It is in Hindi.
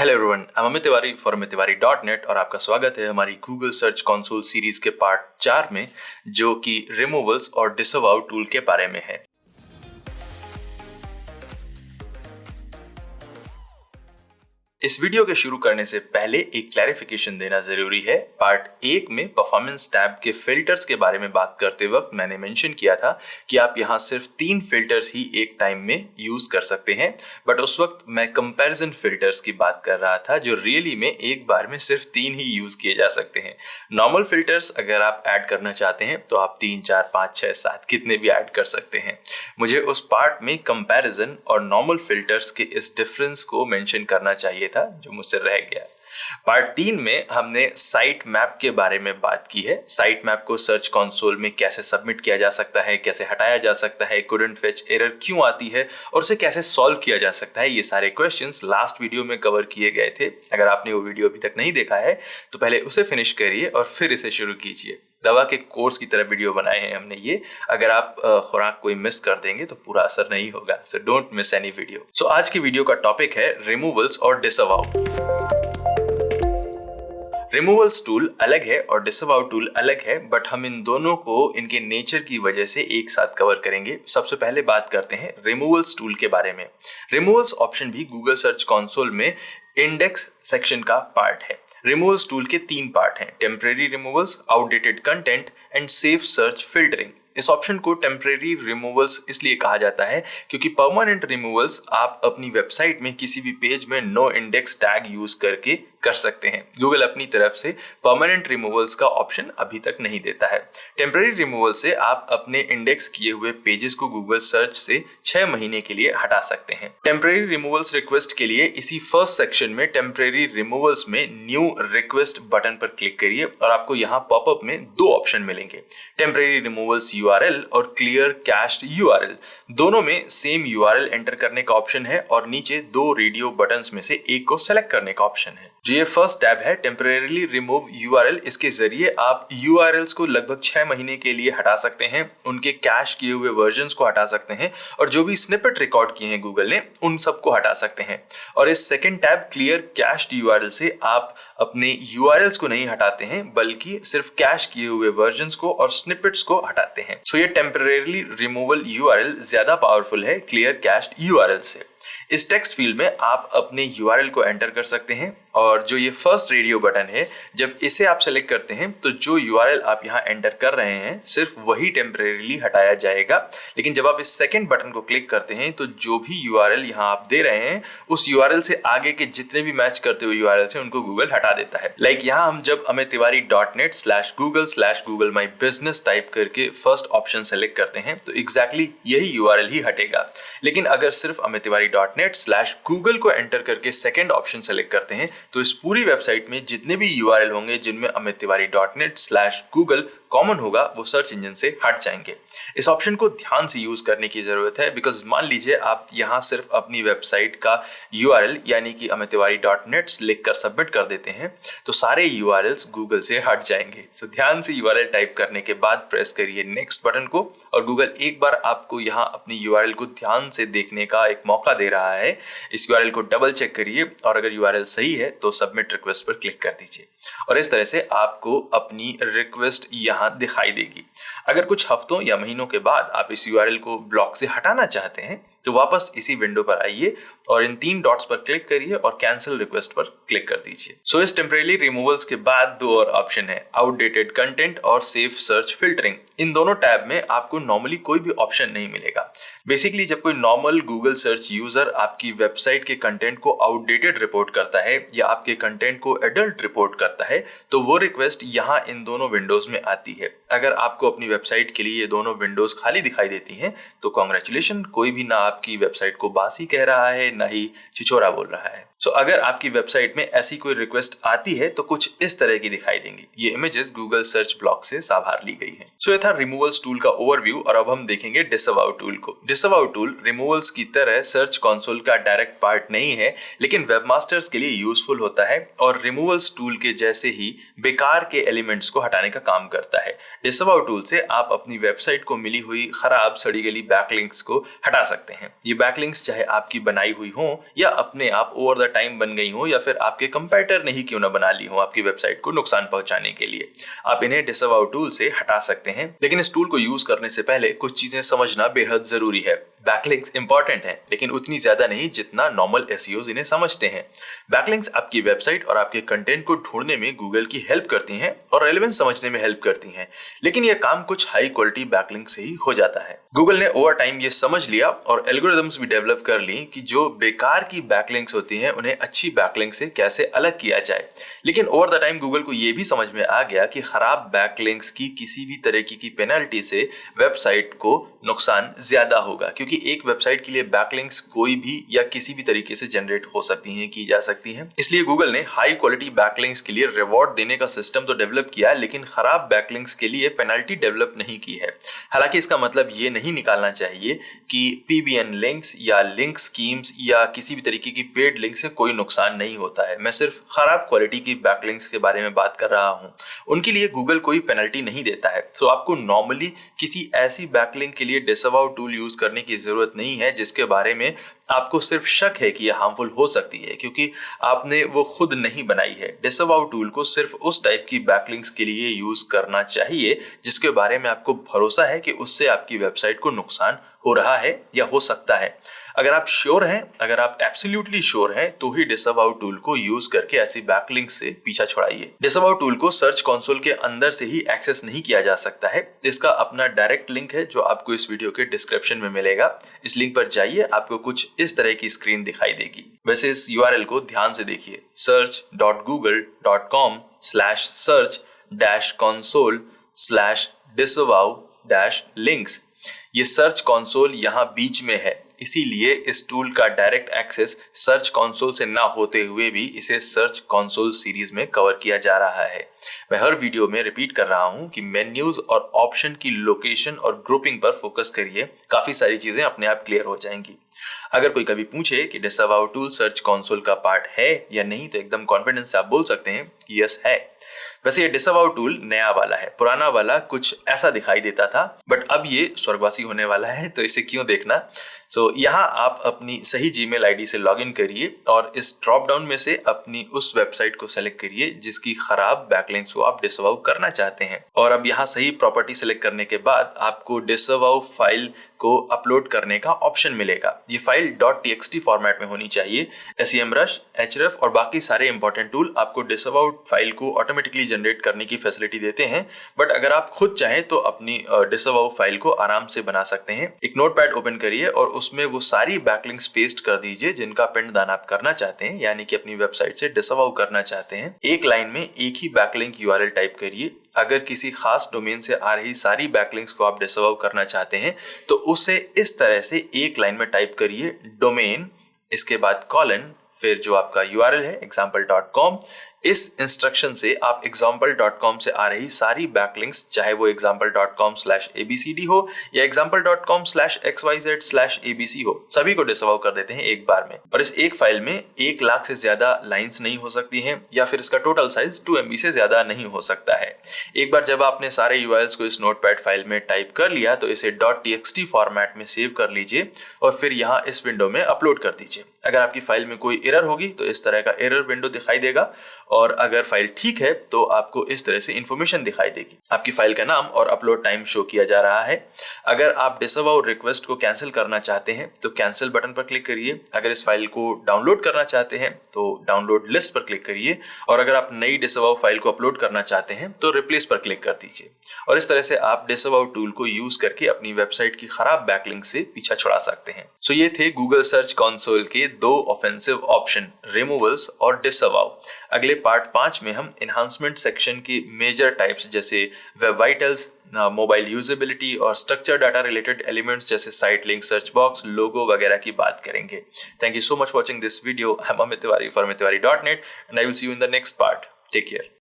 Hello everyone, I am Amit Tiwari for amittiwari.net और आपका स्वागत है हमारी गूगल सर्च कंसोल सीरीज के पार्ट 4 में, जो कि रिमूवल्स और डिसअवाउ टूल के बारे में है। इस वीडियो के शुरू करने से पहले एक क्लैरिफिकेशन देना जरूरी है। पार्ट 1 में परफॉर्मेंस टैब के फिल्टर्स के बारे में बात करते वक्त मैंने मेंशन किया था कि आप यहां सिर्फ 3 फिल्टर्स ही एक टाइम में यूज कर सकते हैं, बट उस वक्त मैं कंपैरिजन फिल्टर्स की बात कर रहा था जो रियली में एक बार में सिर्फ 3 ही यूज किए जा सकते हैं। नॉर्मल फिल्टर्स अगर आप ऐड करना चाहते हैं तो आप 3, 4, 5, 6, 7 कितने भी ऐड कर सकते हैं। मुझे उस पार्ट में कंपैरिजन और नॉर्मल फिल्टर्स के इस डिफरेंस को मेंशन करना चाहिए था जो मुझसे रह गया। पार्ट 3 में हमने साइट मैप के बारे में बात की है। साइट मैप को सर्च कंसोल में कैसे सबमिट किया जा सकता है, कैसे हटाया जा सकता है, couldn't fetch एरर क्यों आती है और उसे कैसे सॉल्व किया जा सकता है। ये सारे क्वेश्चंस लास्ट वीडियो में कवर किए गए थे। अगर आपने वो वीडियो अभी तक नहीं देखा है तो पहले उसे फिनिश करिए और फिर इसे शुरू कीजिए। दवा के कोर्स की तरह वीडियो बनाए हैं हमने ये। अगर आप खुराक कोई मिस कर देंगे तो पूरा असर नहीं होगा, so don't miss any video. So आज की वीडियो का टॉपिक है रिमूवल्स और डिसअवाउ। रिमूवल्स टूल अलग है और डिसअवाउ टूल अलग है, बट हम इन दोनों को इनके नेचर की वजह से एक साथ कवर करेंगे। सबसे पहले बात करते हैं रिमूवल्स टूल के बारे में। रिमूवल्स ऑप्शन भी गूगल सर्च कंसोल में इंडेक्स सेक्शन का पार्ट है। रिमूवल्स टूल के 3 पार्ट हैं: temporary removals, outdated content and safe search filtering. इस ऑप्शन को टेम्परेरी रिमूवल्स इसलिए कहा जाता है क्योंकि परमानेंट रिमूवल्स आप अपनी वेबसाइट में किसी भी पेज में नो इंडेक्स टैग यूज करके कर सकते हैं। गूगल अपनी तरफ से परमानेंट रिमूवल्स का ऑप्शन अभी तक नहीं देता है। टेम्परेरी रिमूवल से आप अपने इंडेक्स किए हुए पेजेस को गूगल सर्च से 6 महीने के लिए हटा सकते हैं। टेम्परेरी रिमूवल्स रिक्वेस्ट के लिए इसी फर्स्ट सेक्शन में टेम्परेरी रिमूवल्स में न्यू रिक्वेस्ट बटन पर क्लिक करिए और आपको यहाँ पॉपअप में 2 ऑप्शन मिलेंगे: टेम्परेरी रिमूवल्स URL और क्लियर कैश्ड URL। दोनों में सेम URL एंटर करने का ऑप्शन है और नीचे 2 रेडियो बटन्स में से एक को सेलेक्ट करने का ऑप्शन है। जो ये फर्स्ट टैब है टेम्परेरीली रिमूव URL, इसके जरिए आप URLs को लगभग 6 महीने के लिए हटा सकते हैं, उनके कैश किए हुए वर्जन्स को हटा सकते हैं और जो भी स्निपेट रिकॉर्ड किए हैं गूगल ने उन सबको हटा सकते हैं। और इस second tab clear cached URL से आप अपने URLs को नहीं हटाते हैं बल्कि सिर्फ कैश किए हुए वर्जन्स को और स्निपेट्स को हटाते हैं। सो ये टेम्परेरीली रिमूवल URL ज्यादा पावरफुल है क्लियर कैश्ड URL से। इस टेक्स्ट फील्ड में आप अपने URL को एंटर कर सकते हैं और जो ये फर्स्ट रेडियो बटन है, जब इसे आप सेलेक्ट करते हैं तो जो URL आप यहाँ एंटर कर रहे हैं सिर्फ वही टेम्परेरीली हटाया जाएगा। लेकिन जब आप इस सेकंड बटन को क्लिक करते हैं तो जो भी URL यहाँ आप दे रहे हैं उस URL से आगे के जितने भी मैच करते हुए URL हैं उनको गूगल हटा देता है। लाइक यहाँ हम जब amittiwari.net/google/mybusiness टाइप करके फर्स्ट ऑप्शन सेलेक्ट करते हैं तो एग्जैक्टली यही URL ही हटेगा। लेकिन अगर सिर्फ amittiwari.net/google को एंटर करके सेकंड ऑप्शन सेलेक्ट करते हैं तो इस पूरी वेबसाइट में जितने भी URL होंगे जिनमें amittiwari.net/google कॉमन होगा वो सर्च इंजन से हट जाएंगे। इस ऑप्शन को ध्यान से यूज करने की जरूरत है, बिकॉज मान लीजिए आप यहाँ सिर्फ अपनी वेबसाइट का URL यानी कि amittiwari.net लिखकर सबमिट कर देते हैं तो सारे URLs गूगल से हट जाएंगे। सो ध्यान से URL टाइप करने के बाद प्रेस करिए नेक्स्ट बटन को और गूगल एक बार आपको यहाँ अपनी URL को ध्यान से देखने का एक मौका दे रहा है। इस URL को डबल चेक करिए और अगर URL सही है तो सबमिट रिक्वेस्ट पर क्लिक कर दीजिए और इस तरह से आपको अपनी रिक्वेस्ट यहाँ दिखाई देगी। अगर कुछ हफ्तों या महीनों के बाद आप इस URL को ब्लॉक से हटाना चाहते हैं तो वापस इसी विंडो पर आइए और इन 3 डॉट्स पर क्लिक करिए और कैंसिल रिक्वेस्ट पर क्लिक कर दीजिए। सो इस टेम्परेरी रिमूवल्स के बाद 2 और ऑप्शन है: आउटडेटेड कंटेंट और सेफ सर्च फिल्टरिंग। इन दोनों टैब में आपको नॉर्मली कोई भी ऑप्शन नहीं मिलेगा। बेसिकली जब कोई नॉर्मल गूगल सर्च यूजर आपकी वेबसाइट के कंटेंट को आउटडेटेड रिपोर्ट करता है या आपके कंटेंट को एडल्ट रिपोर्ट करता है तो वो रिक्वेस्ट यहाँ इन दोनों विंडोज में आती है। अगर आपको अपनी वेबसाइट के लिए ये दोनों विंडोज खाली दिखाई देती हैं तो कॉन्ग्रेचुलेशन, कोई भी ना आपकी वेबसाइट को बासी कह रहा है ना ही छिछोरा बोल रहा है। सो अगर आपकी वेबसाइट में ऐसी कोई रिक्वेस्ट आती है तो कुछ इस तरह की दिखाई देंगी। ये इमेजेस गूगल सर्च ब्लॉक से साभार ली गई है। सो ये था रिमूवल्स टूल का ओवरव्यू और अब हम देखेंगे डिसअवाउ टूल को। डिसअवाउ टूल रिमूवल्स की तरह सर्च कंसोल का डायरेक्ट पार्ट नहीं है, लेकिन वेबमास्टर्स के लिए यूजफुल होता है और रिमूवल्स टूल के जैसे ही बेकार के एलिमेंट्स को हटाने का काम करता है। डिसअवाउ टूल से आप अपनी वेबसाइट को मिली हुई खराब सड़ी गली बैकलिंक्स को हटा सकते हैं। ये बैकलिंक्स चाहे आपकी बनाई हुई हो या अपने आप ओवर द टाइम बन गई हो या फिर आपके कंपेटिटर ने ही क्यों ना बना ली हो आपकी वेबसाइट को नुकसान पहुंचाने के लिए, आप इन्हें डिसअवाउ टूल से हटा सकते हैं। लेकिन इस टूल को यूज करने से पहले कुछ चीजें समझना बेहद जरूरी है। बैकलिंक्स इंपॉर्टेंट है लेकिन उतनी ज्यादा नहीं जितना नॉर्मल एसईओज इन्हें समझते हैं। बैकलिंक्स आपकी वेबसाइट और आपके कंटेंट को ढूंढने में गूगल की हेल्प करती हैं और रेलेवेंस समझने में हेल्प करती हैं, लेकिन यह काम कुछ हाई क्वालिटी बैकलिंक से ही हो जाता है। गूगल ने ओवर टाइम ये समझ लिया और एल्गोरिथम्स भी डेवलप कर ली कि जो बेकार की बैकलिंक्स होती हैं उन्हें अच्छी बैकलिंक से कैसे अलग किया जाए। लेकिन ओवर द टाइम गूगल को यह भी समझ में आ गया कि खराब बैकलिंक्स की किसी भी तरीके की पेनल्टी से वेबसाइट को नुकसान ज्यादा होगा, क्योंकि एक वेबसाइट के लिए बैकलिंक्स कोई भी या किसी भी तरीके से जनरेट हो सकती हैं, की जा सकती हैं। इसलिए गूगल ने हाई क्वालिटी बैकलिंक्स के लिए रिवॉर्ड देने का सिस्टम तो डेवलप किया, लेकिन खराब बैकलिंक्स के लिए पेनल्टी डेवलप नहीं की है। हालांकि इसका मतलब ये नहीं निकालना चाहिए कि पीबीएन लिंक्स या लिंक स्कीम्स या किसी भी तरीके की पेड लिंक से कोई नुकसान नहीं होता है। मैं सिर्फ खराब क्वालिटी की बैकलिंक्स के बारे में बात कर रहा हूँ, उनके लिए गूगल कोई पेनल्टी नहीं देता है। सो आपको नॉर्मली किसी ऐसी बैकलिंक के लिए डिसअवाउ टूल यूज करने की जरूरत नहीं है जिसके बारे में आपको सिर्फ शक है कि यह हार्मफुल हो सकती है, क्योंकि आपने वो खुद नहीं बनाई है। डिसअवाउ टूल को सिर्फ उस टाइप की बैकलिंक्स के लिए यूज करना चाहिए जिसके बारे में आपको भरोसा है कि उससे आपकी वेबसाइट को नुकसान हो रहा है या हो सकता है। अगर आप श्योर हैं, अगर आप एब्सोल्युटली श्योर हैं, तो ही डिसअवाउ टूल को यूज करके ऐसी बैकलिंक से पीछा छुड़ाइए। डिसअवाउ टूल को सर्च कंसोल के अंदर से ही एक्सेस नहीं किया जा सकता है। इसका अपना डायरेक्ट लिंक है जो आपको इस वीडियो के डिस्क्रिप्शन में मिलेगा। इस लिंक पर जाइए, आपको कुछ इस तरह की स्क्रीन दिखाई देगी। वैसे इस URL को ध्यान से देखिए, search.google.com/search-console/disavow-links। ये सर्च कंसोल यहाँ बीच में है, इसीलिए इस टूल का डायरेक्ट एक्सेस सर्च कंसोल से ना होते हुए भी इसे सर्च कंसोल सीरीज में कवर किया जा रहा है। मैं हर वीडियो में रिपीट कर रहा हूं कि मेन्यूज और ऑप्शन की लोकेशन और ग्रुपिंग पर फोकस करिए, काफी सारी चीजें अपने आप क्लियर हो जाएंगी। अगर कोई कभी पूछे कि डिसअवाउ टूल सर्च कंसोल का पार्ट है या नहीं, तो एकदम कॉन्फिडेंस से आप बोल सकते हैं कि यस है। वैसे ये डिसअवाउ टूल नया वाला है, पुराना वाला कुछ ऐसा दिखाई देता था, बट अब ये स्वर्गवासी होने वाला है, तो इसे क्यों देखना। यहाँ आप अपनी सही जीमेल आईडी से लॉगिन करिए और इस ड्रॉप डाउन में से अपनी उस वेबसाइट को सेलेक्ट करिए जिसकी खराब बैकलिंक्स को आप डिसअवाउ करना चाहते हैं। और अब यहाँ सही प्रॉपर्टी सेलेक्ट करने के बाद आपको डिसअवाउ फाइल को अपलोड करने का ऑप्शन मिलेगा। ये फाइल .txt फॉर्मेट में होनी चाहिए। SEMrush, href और बाकी सारे इंपॉर्टेंट टूल आपको डिसअवाउ फाइल को ऑटोमेटिकली जनरेट करने की फैसिलिटी देते हैं, बट अगर आप खुद चाहें तो अपनी डिसअवाउ फाइल को आराम से बना सकते हैं। एक नोटपैड ओपन करिए और उसमें वो सारी बैकलिंक्स पेस्ट कर दीजिए जिनका पिंडदान आप करना चाहते हैं, यानी कि अपनी वेबसाइट से डिसअवाउ करना चाहते हैं। एक लाइन में एक ही बैकलिंक URL टाइप करिए। अगर किसी खास डोमेन से आ रही सारी बैकलिंक्स को आप डिसअवाउ करना चाहते हैं तो उसे इस तरह से एक लाइन में टाइप करिए, डोमेन, इसके बाद कॉलन, फिर जो आपका URL है example.com। इस इंस्ट्रक्शन से आप example.com से आ रही सारी बैकलिंक्स, चाहे वो example.com/abcd हो या example.com/xyz/abc हो, सभी को डिसअवाउ कर देते हैं एक बार में। और इस एक फाइल में 1 लाख से ज्यादा लाइंस नहीं हो सकती हैं या फिर इसका टोटल साइज 2 MB से ज्यादा नहीं हो सकता है। एक बार जब आपने सारे URLs को इस नोटपैड फाइल में टाइप कर लिया तो इसे .txt फॉर्मेट में सेव कर लीजिए और फिर यहाँ इस विंडो में अपलोड कर दीजिए। अगर आपकी फाइल में कोई एरर होगी तो इस तरह का एरर विंडो दिखाई देगा, और अगर फाइल ठीक है तो आपको इस तरह से इंफॉर्मेशन दिखाई देगी। आपकी फाइल का नाम और अपलोड टाइम शो किया जा रहा है। अगर आप डिसअवाउ रिक्वेस्ट को कैंसिल करना चाहते हैं तो कैंसिल बटन पर क्लिक करिए। अगर इस फाइल को डाउनलोड करना चाहते हैं तो डाउनलोड लिस्ट पर क्लिक करिए, और अगर आप नई डिसअवाउ फाइल को अपलोड करना चाहते हैं तो रिप्लेस पर क्लिक कर दीजिए। और इस तरह से आप डिसअवाउ टूल को यूज करके अपनी वेबसाइट की खराब बैकलिंक से पीछा छुड़ा सकते हैं। ये थे गूगल सर्च कंसोल के 2 ऑफेंसिव ऑप्शन, रिमूवल्स और डिसअवाउ। अगले पार्ट 5 में हम एनहांसमेंट सेक्शन की मेजर टाइप्स जैसे वेब वाइटल्स, मोबाइल यूजेबिलिटी और स्ट्रक्चर डाटा रिलेटेड एलिमेंट्स जैसे साइट लिंक, सर्च बॉक्स, लोगो वगैरह की बात करेंगे। Thank you so much watching this video. I am Amit Tiwari for amittiwari.net and I will see you in the next part. Take care.